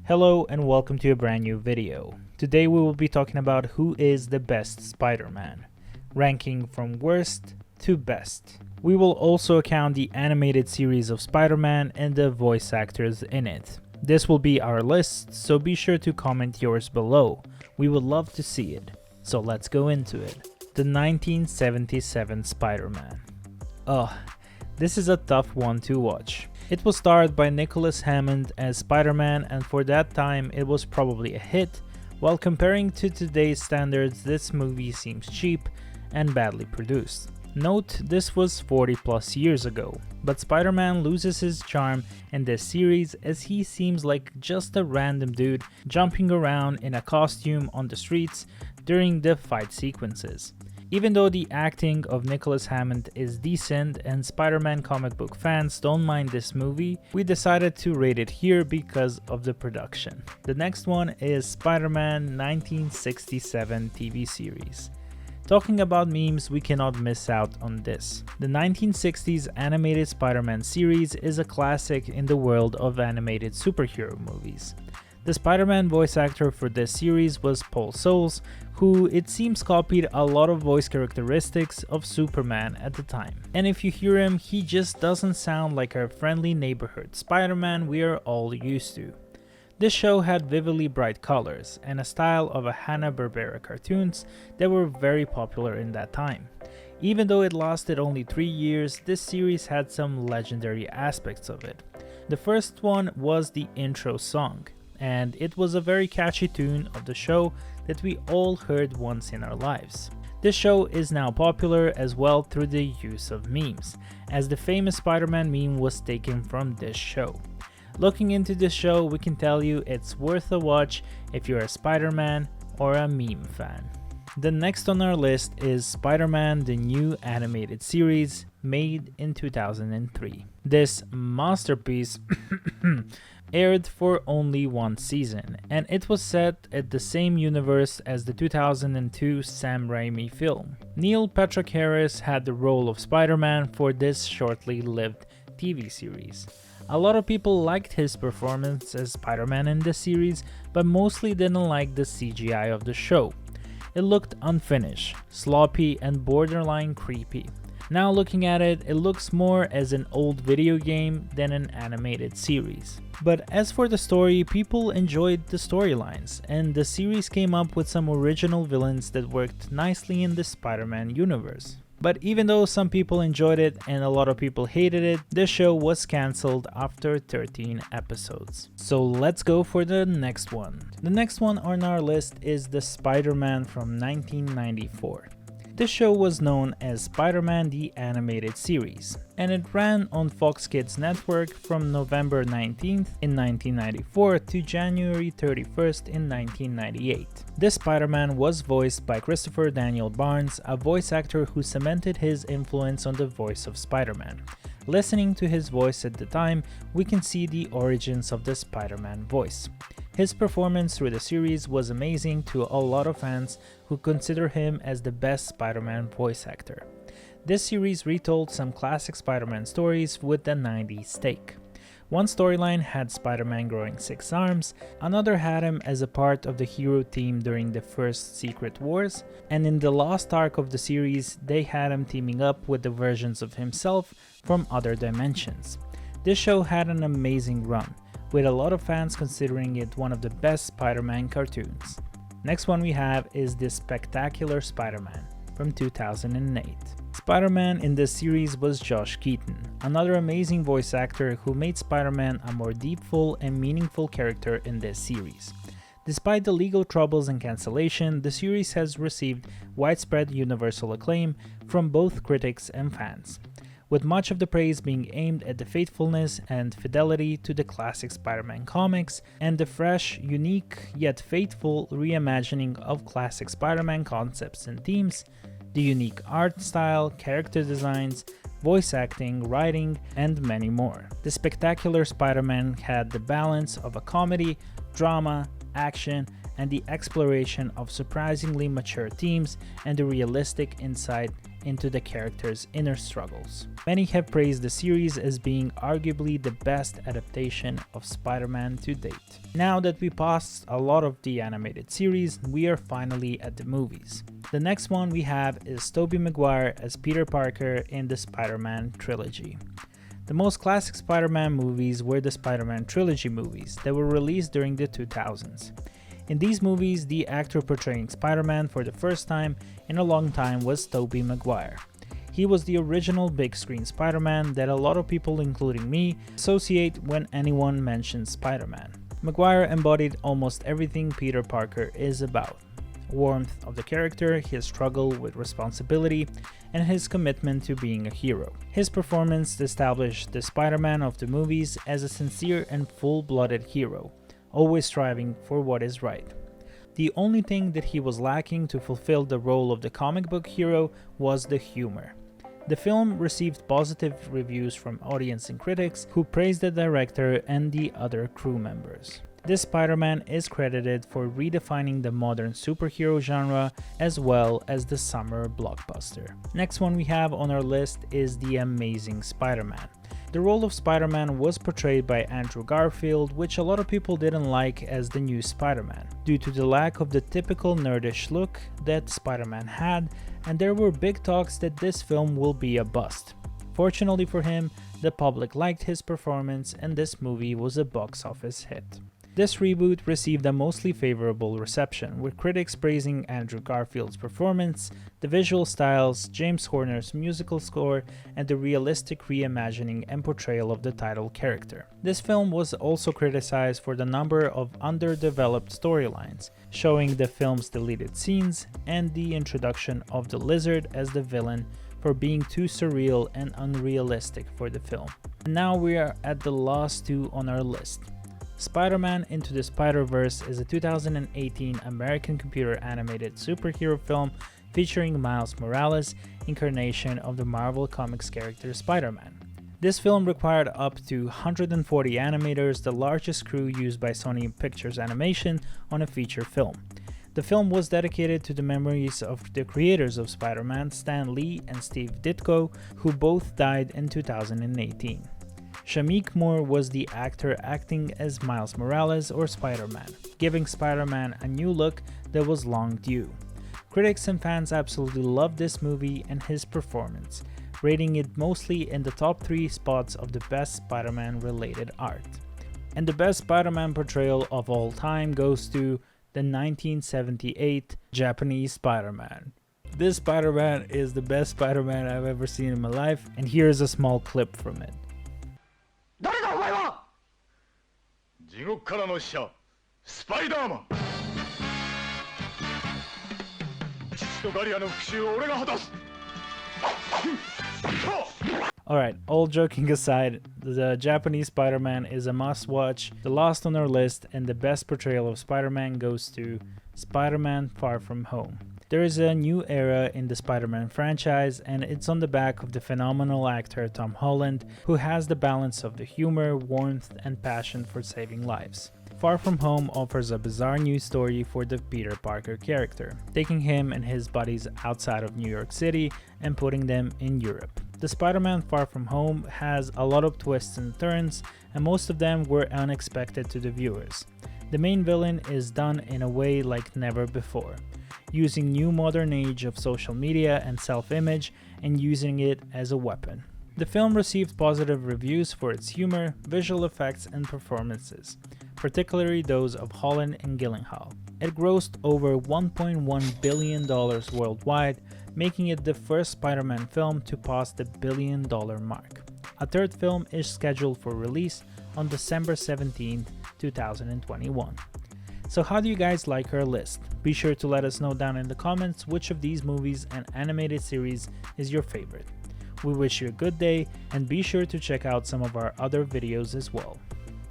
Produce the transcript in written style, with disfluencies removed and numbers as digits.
Hello and welcome to a brand new video. Today we will be talking about who is the best Spider-Man, ranking from worst to best. We will also account the animated series of Spider-Man and the voice actors in it. This will be our list, so be sure to comment yours below. We would love to see it. So let's go into it. The 1977 Spider-Man. This is a tough one to watch. It was starred by Nicholas Hammond as Spider-Man, and for that time it was probably a hit, while comparing to today's standards this movie seems cheap and badly produced. Note, this was 40 plus years ago, but Spider-Man loses his charm in this series as he seems like just a random dude jumping around in a costume on the streets during the fight sequences. Even though the acting of Nicholas Hammond is decent and Spider-Man comic book fans don't mind this movie, we decided to rate it here because of the production. The next one is Spider-Man 1967 TV series. Talking about memes, we cannot miss out on this. The 1960s animated Spider-Man series is a classic in the world of animated superhero movies. The Spider-Man voice actor for this series was Paul Soles, who it seems copied a lot of voice characteristics of Superman at the time. And if you hear him, he just doesn't sound like our friendly neighborhood Spider-Man we are all used to. This show had vividly bright colors and a style of a Hanna-Barbera cartoons that were very popular in that time. Even though it lasted only 3 years, this series had some legendary aspects of it. The first one was the intro song, and it was a very catchy tune of the show that we all heard once in our lives. This show is now popular as well through the use of memes, as the famous Spider-Man meme was taken from this show. Looking into this show, we can tell you it's worth a watch if you're a Spider-Man or a meme fan. The next on our list is Spider-Man the New Animated Series, made in 2003. This masterpiece aired for only one season, and it was set at the same universe as the 2002 Sam Raimi film. Neil Patrick Harris had the role of Spider-Man for this shortly lived TV series. A lot of people liked his performance as Spider-Man in this series, but mostly didn't like the CGI of the show. It looked unfinished, sloppy, and borderline creepy. Now looking at it, it looks more as an old video game than an animated series. But as for the story, people enjoyed the storylines, and the series came up with some original villains that worked nicely in the Spider-Man universe. But even though some people enjoyed it and a lot of people hated it, this show was cancelled after 13 episodes. So let's go for the next one. The next one on our list is the Spider-Man from 1994. This show was known as Spider-Man the Animated Series, and it ran on Fox Kids Network from November 19th in 1994 to January 31st in 1998. This Spider-Man was voiced by Christopher Daniel Barnes, a voice actor who cemented his influence on the voice of Spider-Man. Listening to his voice at the time, we can see the origins of the Spider-Man voice. His performance through the series was amazing to a lot of fans who consider him as the best Spider-Man voice actor. This series retold some classic Spider-Man stories with the 90s take. One storyline had Spider-Man growing 6 arms, another had him as a part of the hero team during the first Secret Wars, and in the last arc of the series, they had him teaming up with the versions of himself from other dimensions. This show had an amazing run, with a lot of fans considering it one of the best Spider-Man cartoons. Next one we have is the Spectacular Spiderman from 2008. Spider-Man in this series was Josh Keaton, another amazing voice actor who made Spider-Man a more deepful and meaningful character in this series. Despite the legal troubles and cancellation, the series has received widespread universal acclaim from both critics and fans, with much of the praise being aimed at the faithfulness and fidelity to the classic Spider-Man comics and the fresh, unique, yet faithful reimagining of classic Spider-Man concepts and themes, the unique art style, character designs, voice acting, writing, and many more. The Spectacular Spiderman had the balance of a comedy, drama, action, and the exploration of surprisingly mature themes and the realistic insight into the characters' inner struggles. Many have praised the series as being arguably the best adaptation of Spider-Man to date. Now that we passed a lot of the animated series, we are finally at the movies. The next one we have is Tobey Maguire as Peter Parker in the Spider-Man Trilogy. The most classic Spider-Man movies were the Spider-Man Trilogy movies that were released during the 2000s. In these movies, the actor portraying Spider-Man for the first time in a long time was Tobey Maguire. He was the original big screen Spider-Man that a lot of people, including me, associate when anyone mentions Spider-Man. Maguire embodied almost everything Peter Parker is about. Warmth of the character, his struggle with responsibility, and his commitment to being a hero. His performance established the Spider-Man of the movies as a sincere and full-blooded hero, always striving for what is right. The only thing that he was lacking to fulfill the role of the comic book hero was the humor. The film received positive reviews from audience and critics who praised the director and the other crew members. This Spider-Man is credited for redefining the modern superhero genre as well as the summer blockbuster. Next one we have on our list is the Amazing Spiderman. The role of Spider-Man was portrayed by Andrew Garfield, which a lot of people didn't like as the new Spider-Man, due to the lack of the typical nerdish look that Spider-Man had, and there were big talks that this film will be a bust. Fortunately for him, the public liked his performance and this movie was a box office hit. This reboot received a mostly favorable reception, with critics praising Andrew Garfield's performance, the visual styles, James Horner's musical score, and the realistic reimagining and portrayal of the title character. This film was also criticized for the number of underdeveloped storylines, showing the film's deleted scenes and the introduction of the Lizard as the villain for being too surreal and unrealistic for the film. And now we are at the last two on our list. Spider-Man Into the Spider-Verse is a 2018 American computer animated superhero film featuring Miles Morales, incarnation of the Marvel Comics character Spider-Man. This film required up to 140 animators, the largest crew used by Sony Pictures Animation on a feature film. The film was dedicated to the memories of the creators of Spider-Man, Stan Lee and Steve Ditko, who both died in 2018. Shameik Moore was the actor acting as Miles Morales or Spider-Man, giving Spider-Man a new look that was long due. Critics and fans absolutely loved this movie and his performance, rating it mostly in the top 3 spots of the best Spider-Man related art. And the best Spider-Man portrayal of all time goes to the 1978 Japanese Spiderman. This Spider-Man is the best Spider-Man I've ever seen in my life, and here's a small clip from it. 誰だお前は地獄からの使者スパイダーマン父とガリアの復讐を俺が果たす Alright, all joking aside, the Japanese Spider-Man is a must-watch. The last on our list and the best portrayal of Spider-Man goes to Spider-Man Far From Home. There is a new era in the Spider-Man franchise, and it's on the back of the phenomenal actor Tom Holland, who has the balance of the humor, warmth, and passion for saving lives. Far From Home offers a bizarre new story for the Peter Parker character, taking him and his buddies outside of New York City and putting them in Europe. The Spider-Man Far From Home has a lot of twists and turns, and most of them were unexpected to the viewers. The main villain is done in a way like never before, using new modern age of social media and self-image and using it as a weapon. The film received positive reviews for its humor, visual effects, and performances, particularly those of Holland and Gyllenhaal. It grossed over $1.1 billion worldwide, making it the first Spider-Man film to pass the $1 billion mark. A third film is scheduled for release on December 17, 2021. So how do you guys like our list? Be sure to let us know down in the comments which of these movies and animated series is your favorite. We wish you a good day, and be sure to check out some of our other videos as well.